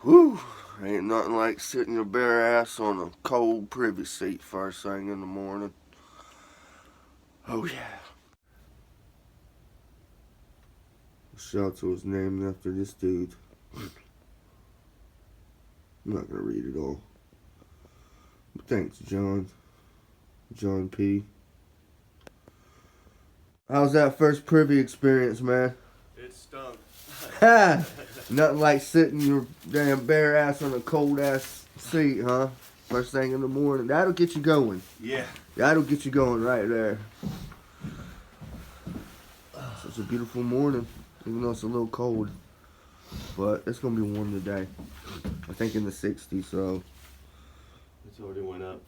Whew, ain't nothing like sitting your bare ass on a cold privy seat first thing in the morning. Oh yeah. The shelter was named after this dude. I'm not gonna read it all. But thanks, John. John P. How's that first privy experience, man? It stunk. Ha! Nothing like sitting your damn bare ass on a cold ass seat, huh? First thing in the morning. That'll get you going. Yeah. That'll get you going right there. It's a beautiful morning, even though it's a little cold. But it's gonna be warm today. I think in the 60s, so It's already went up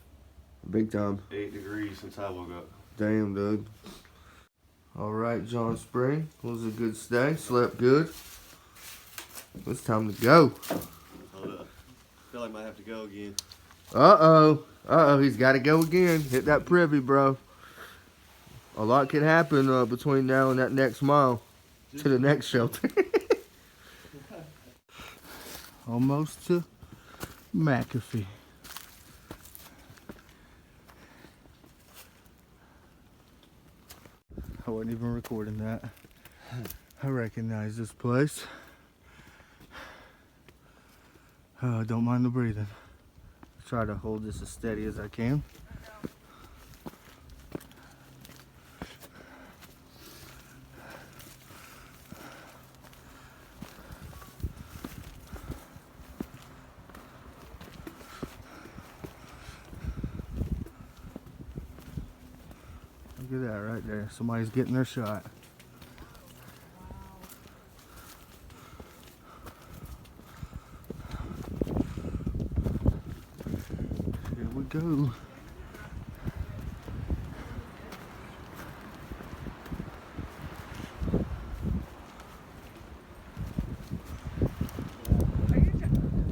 big time. 8 degrees since I woke up. Damn, dude. All right, John Spring. Was a good stay. Slept good. It's time to go. Hold up. I feel like I might have to go again. Uh-oh. He's got to go again. Hit that privy, bro. A lot can happen between now and that next mile to the next shelter. Almost to McAfee. I wasn't even recording that. I recognize this place. Don't mind the breathing. Try to hold this as steady as I can. Look at that right there. Somebody's getting their shot. Here we go.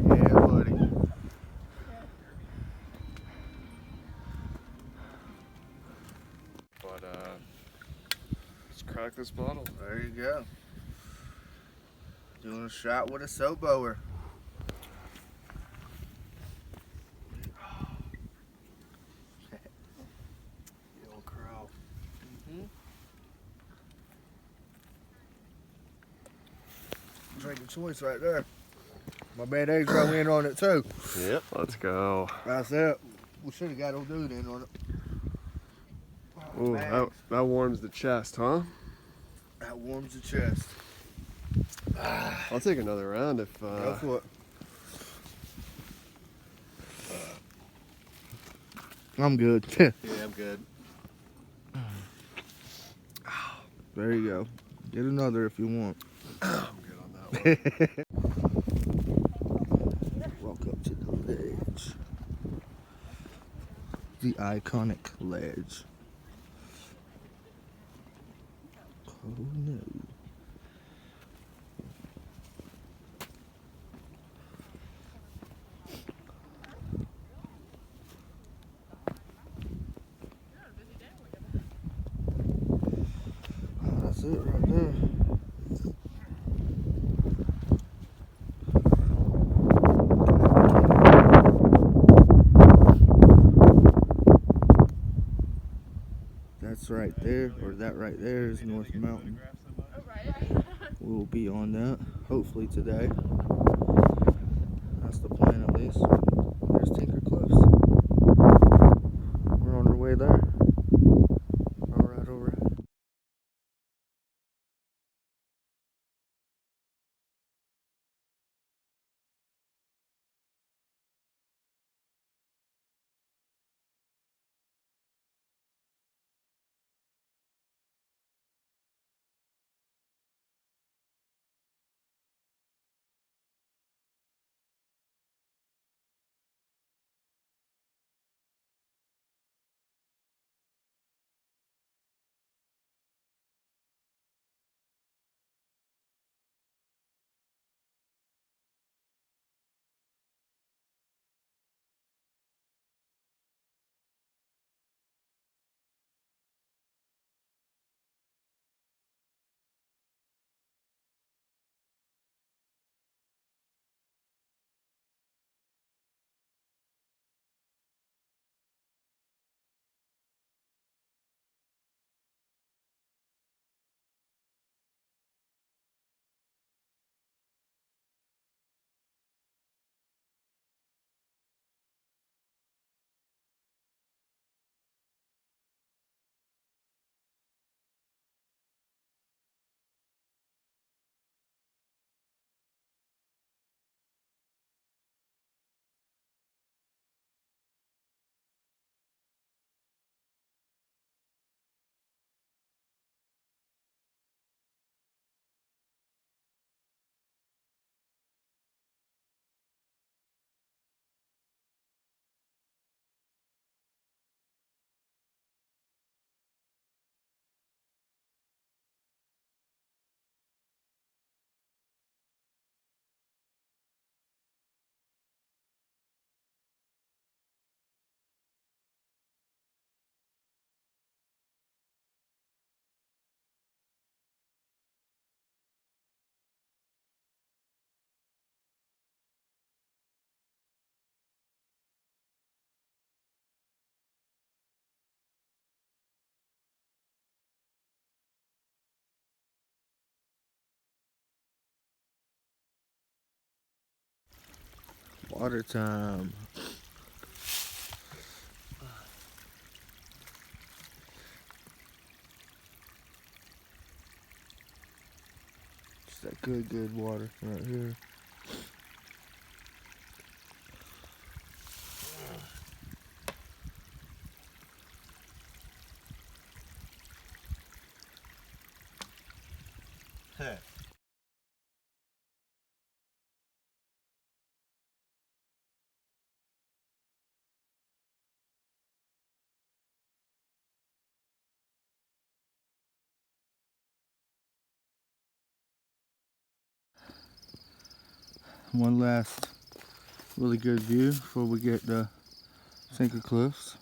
Yeah, buddy. But, let's crack this bottle. There you go. Doing a shot with a soap bower. The old crow. Drink of choice right there. My bad Adro in on it too. Yep. Let's go. That's it. We should have got old dude in on it. Ooh, that warms the chest, huh? That warms the chest. I'll take another round if, Go for it. I'm good. Yeah, I'm good. There you go. Get another if you want. I'm good on that one. Walk up to the ledge. The iconic ledge. Oh no. Oh, that's it right there. That's right there, or that right there is North Mountain. We'll be on that, hopefully today. That's the plan at least. There's Tinker Cliffs. We're on our way there. Water time. It's that good water right here. One last really good view before we get to Sinker Cliffs.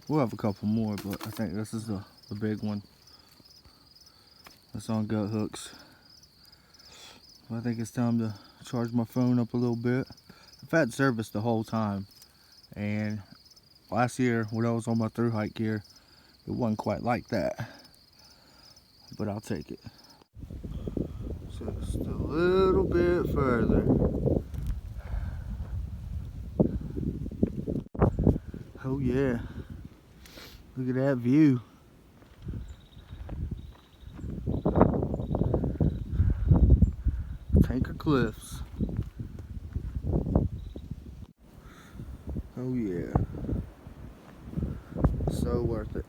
We'll have a couple more, but I think this is the big one. That's on gut hooks. I think it's time to charge my phone up a little bit. I've had service the whole time, and last year when I was on my through hike gear, it wasn't quite like that, but I'll take it. Just a little bit further. Oh yeah, look at that view. Sinker Cliffs. Oh yeah, so worth it.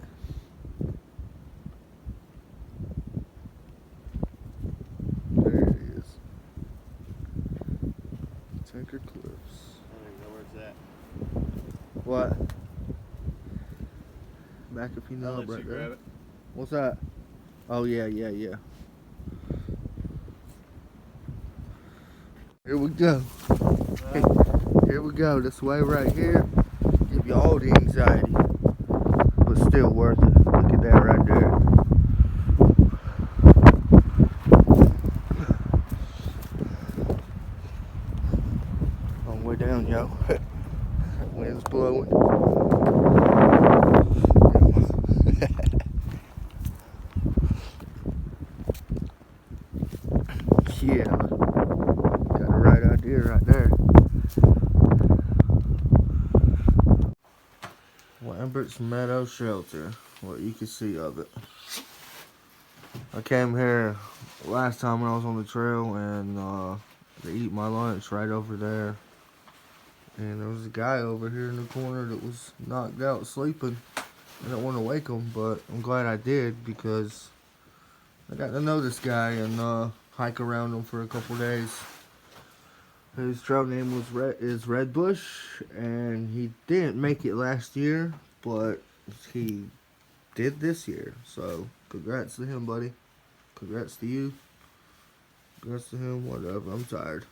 There it is. Sinker Cliffs. I don't even know where it's at. What? McAfee I'll knob let right you there. grab it. What's that? Oh yeah. Here we go. Here we go. This way right here. Give you all the anxiety, but still worth it. Look at that right there. Long way down, yo. Wind's blowing. Yeah, got the right idea right there. Lambert's Meadow Shelter, what you can see of it. I came here last time when I was on the trail and to eat my lunch right over there. And there was a guy over here in the corner that was knocked out sleeping. I didn't want to wake him, but I'm glad I did because I got to know this guy and hike around him for a couple days. His trail name is Redbush, and he didn't make it last year, but he did this year. So congrats to him, buddy. Congrats to you. Congrats to him. Whatever. I'm tired.